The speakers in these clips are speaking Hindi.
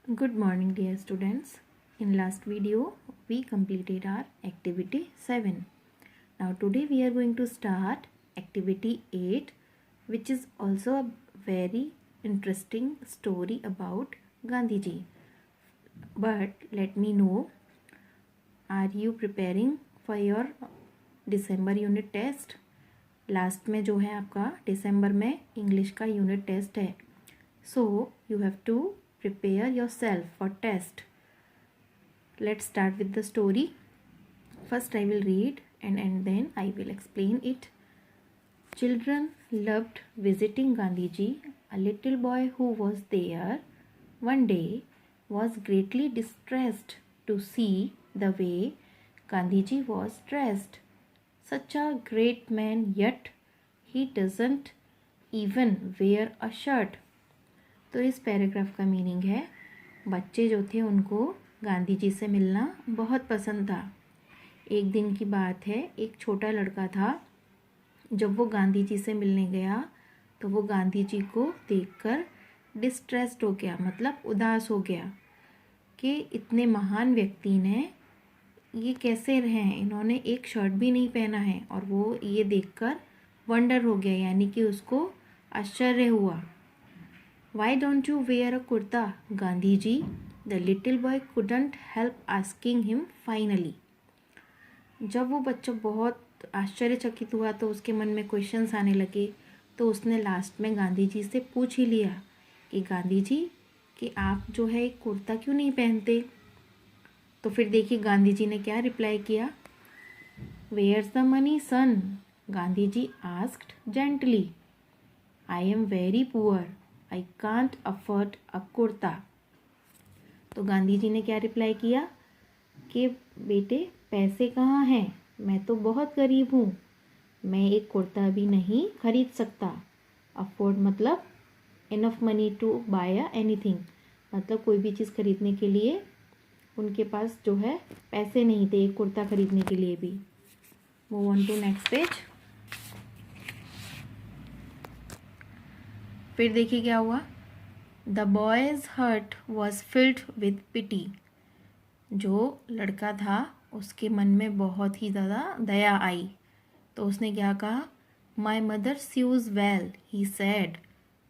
Good morning, dear students. In last video, we completed our activity 7. Now today we are going to start activity 8, which is also a very interesting story about Gandhi ji. But let me know, are you preparing for your December unit test? Last में जो है आपका दिसंबर में इंग्लिश का यूनिट टेस्ट है. So you have to prepare yourself for test. Let's start with the story. First I will read and then I will explain it. Children loved visiting Gandhiji. A little boy who was there one day was greatly distressed to see the way Gandhiji was dressed. Such a great man, yet he doesn't even wear a shirt. तो इस पैराग्राफ का मीनिंग है, बच्चे जो थे उनको गांधी जी से मिलना बहुत पसंद था. एक दिन की बात है, एक छोटा लड़का था. जब वो गांधी जी से मिलने गया तो वो गांधी जी को देखकर डिस्ट्रेस्ड हो गया, मतलब उदास हो गया कि इतने महान व्यक्ति ने ये कैसे रहे हैं, इन्होंने एक शर्ट भी नहीं पहना है. और वो ये देखकर वंडर हो गया, यानी कि उसको आश्चर्य हुआ. Why don't you wear a kurta, Gandhiji? The little boy couldn't help asking him finally. जब वो बच्चा बहुत आश्चर्यचकित हुआ तो उसके मन में क्वेश्चंस आने लगे. तो उसने लास्ट में गांधी जी से पूछ ही लिया कि गांधी जी कि आप जो है एक कुर्ता क्यों नहीं पहनते. तो फिर देखिए गांधी जी ने क्या रिप्लाई किया. Where's the money, son? Gandhi ji asked gently. I am very poor. I can't afford a kurta. तो गांधी जी ने क्या रिप्लाई किया कि बेटे पैसे कहाँ हैं, मैं तो बहुत गरीब हूँ, मैं एक कुर्ता भी नहीं खरीद सकता. अफोर्ड मतलब enough money to buy anything, मतलब कोई भी चीज़ खरीदने के लिए उनके पास जो है पैसे नहीं थे एक कुर्ता खरीदने के लिए भी. Move on to next page. फिर देखिए क्या हुआ. The boy's heart was filled with pity. जो लड़का था उसके मन में बहुत ही ज़्यादा दया आई. तो उसने क्या कहा. My mother sews well, he said.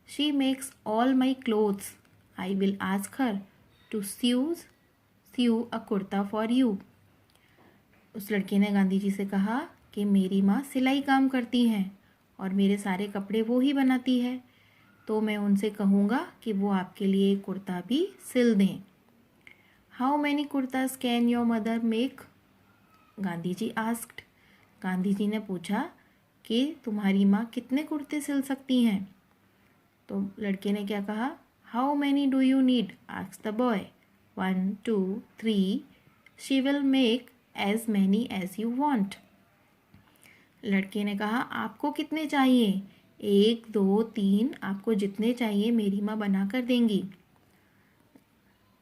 She makes all my clothes. I will ask her to sew a kurta for you. उस लड़के ने गांधी जी से कहा कि मेरी माँ सिलाई काम करती हैं और मेरे सारे कपड़े वो ही बनाती है, तो मैं उनसे कहूँगा कि वो आपके लिए एक कुर्ता भी सिल दें. How many kurtas can your mother make, Gandhi ji asked. Gandhi ji ने पूछा कि तुम्हारी माँ कितने कुर्ते सिल सकती हैं. तो लड़के ने क्या कहा. How many do you need, asked the boy. 1 2 3. She will make as many as you want. लड़के ने कहा आपको कितने चाहिए. 1 2 3, आपको जितने चाहिए मेरी माँ बना कर देंगी.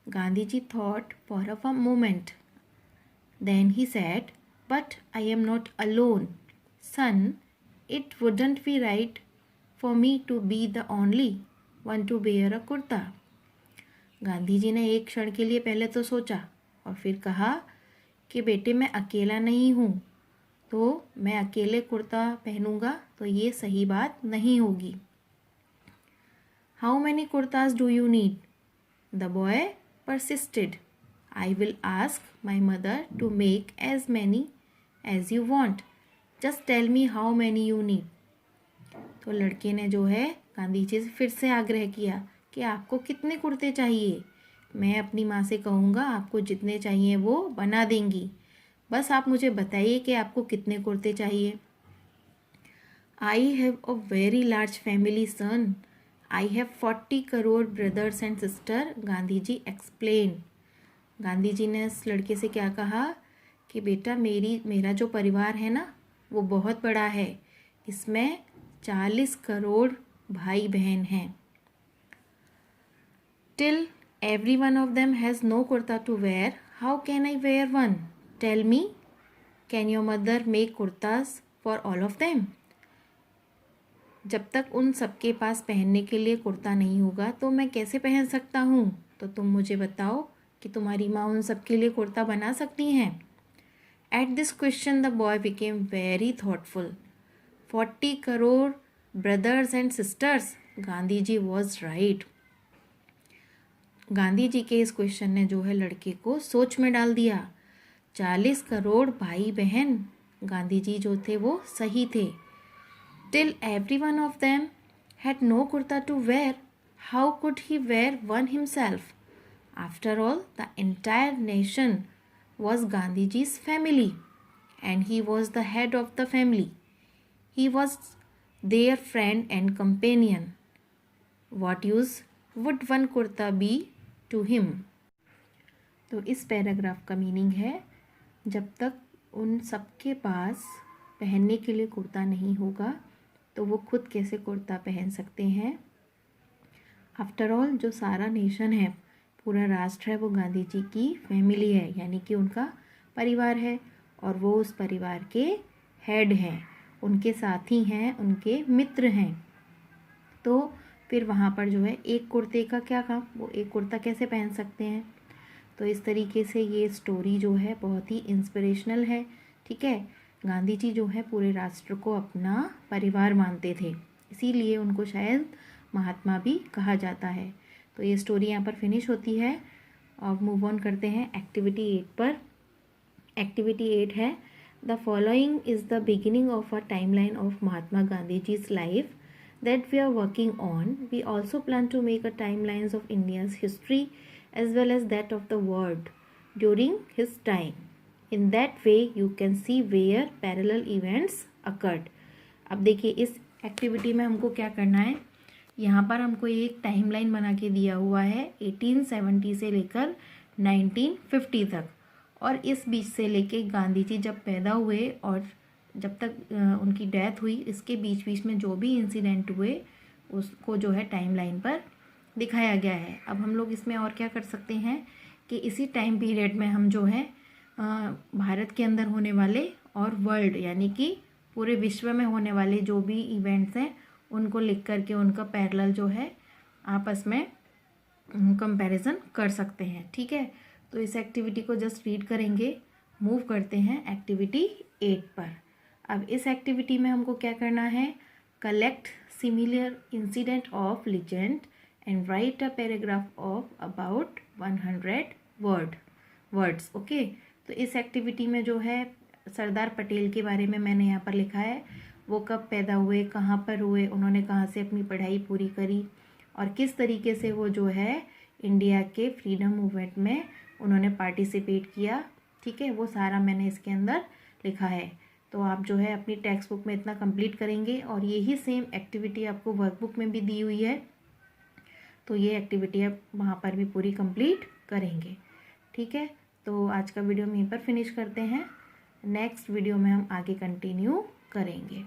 Gandhi ji thought for a moment. Then he said, but I am not alone. Son, it wouldn't be right for me to be the only one to wear a kurta. Gandhi ji ने एक क्षण के लिए पहले तो सोचा और फिर कहा कि बेटे मैं अकेला नहीं हूँ, तो मैं अकेले कुर्ता पहनूंगा तो ये सही बात नहीं होगी. How many kurtas do you need, the boy persisted. I will ask my mother to make as many as you want. Just tell me how many you need. तो लड़के ने जो है गांधी जी से फिर से आग्रह किया कि आपको कितने कुर्ते चाहिए. मैं अपनी माँ से कहूँगा आपको जितने चाहिए वो बना देंगी, बस आप मुझे बताइए कि आपको कितने कुर्ते चाहिए. I have a very large family son. I have 40 crore brothers and sister, Gandhi ji explain. Gandhi ji ने इस लड़के से क्या कहा कि बेटा मेरा जो परिवार है ना वो बहुत बड़ा है, इसमें 40 करोड़ भाई बहन हैं. Till every one of them has no kurta to wear, how can I wear one. Tell me, can your mother make kurtas for all of them. जब तक उन सबके पास पहनने के लिए कुर्ता नहीं होगा तो मैं कैसे पहन सकता हूँ? तो तुम मुझे बताओ कि तुम्हारी माँ उन सबके लिए कुर्ता बना सकती हैं? At this question the boy became very thoughtful. 40 crore brothers and sisters. Gandhi ji was right. Gandhi ji के इस क्वेश्चन ने जो है लड़के को सोच में डाल दिया. 40 करोड़ भाई बहन. गांधी जी जो थे वो सही थे. Till every one of them had no kurta to wear, how could he wear one himself? After all, the entire nation was Gandhiji's family, and he was the head of the family. He was their friend and companion. What use would one kurta be to him? तो इस पैराग्राफ का मीनिंग है, जब तक उन सबके पास पहनने के लिए कुर्ता नहीं होगा तो वो खुद कैसे कुर्ता पहन सकते हैं. आफ्टर ऑल जो सारा नेशन है, पूरा राष्ट्र है, वो गांधी जी की फैमिली है, यानी कि उनका परिवार है, और वो उस परिवार के हेड हैं, उनके साथी हैं, उनके मित्र हैं. तो फिर वहाँ पर जो है एक कुर्ते का क्या काम, वो एक कुर्ता कैसे पहन सकते हैं. तो इस तरीके से ये स्टोरी जो है बहुत ही इंस्पिरेशनल है. ठीक है, गांधी जी जो है पूरे राष्ट्र को अपना परिवार मानते थे, इसीलिए उनको शायद महात्मा भी कहा जाता है. तो ये स्टोरी यहाँ पर फिनिश होती है और मूव ऑन करते हैं एक्टिविटी 8 पर. एक्टिविटी 8 है, the following is the beginning of a timeline of Mahatma Gandhi ji's life that we are working on. We also plan to make a timelines of India's history as well as that of the world during his time. In that way you can see where parallel events occurred. अब देखिए इस एक्टिविटी में हमको क्या करना है. यहाँ पर हमको एक टाइमलाइन बना के दिया हुआ है 1870 से लेकर 1950 तक, और इस बीच से लेके गांधी जी जब पैदा हुए और जब तक उनकी डेथ हुई, इसके बीच बीच में जो भी इंसिडेंट हुए उसको जो है टाइमलाइन पर दिखाया गया है. अब हम लोग इसमें और क्या कर सकते हैं कि इसी टाइम पीरियड में हम जो है भारत के अंदर होने वाले और वर्ल्ड यानी कि पूरे विश्व में होने वाले जो भी इवेंट्स हैं उनको लिख करके उनका पैरेलल जो है आपस में कंपैरिजन कर सकते हैं. ठीक है, तो इस एक्टिविटी को जस्ट रीड करेंगे. मूव करते हैं एक्टिविटी 8 पर. अब इस एक्टिविटी में हमको क्या करना है, collect similar incident of legend and right a paragraph of about 100 words. Okay, तो इस एक्टिविटी में जो है सरदार पटेल के बारे में मैंने यहाँ पर लिखा है. वो कब पैदा हुए, कहाँ पर हुए, उन्होंने कहाँ से अपनी पढ़ाई पूरी करी और किस तरीके से वो जो है इंडिया के फ्रीडम मूवमेंट में उन्होंने पार्टिसिपेट किया. ठीक है, वो सारा मैंने इसके अंदर लिखा है. तो आप जो है अपनी टेक्स्ट बुक में इतना कंप्लीट करेंगे और यही सेम एक्टिविटी आपको वर्कबुक में भी दी हुई है, तो ये एक्टिविटी आप वहाँ पर भी पूरी कंप्लीट करेंगे. ठीक है, तो आज का वीडियो हम यहीं पर फिनिश करते हैं. नेक्स्ट वीडियो में हम आगे कंटिन्यू करेंगे.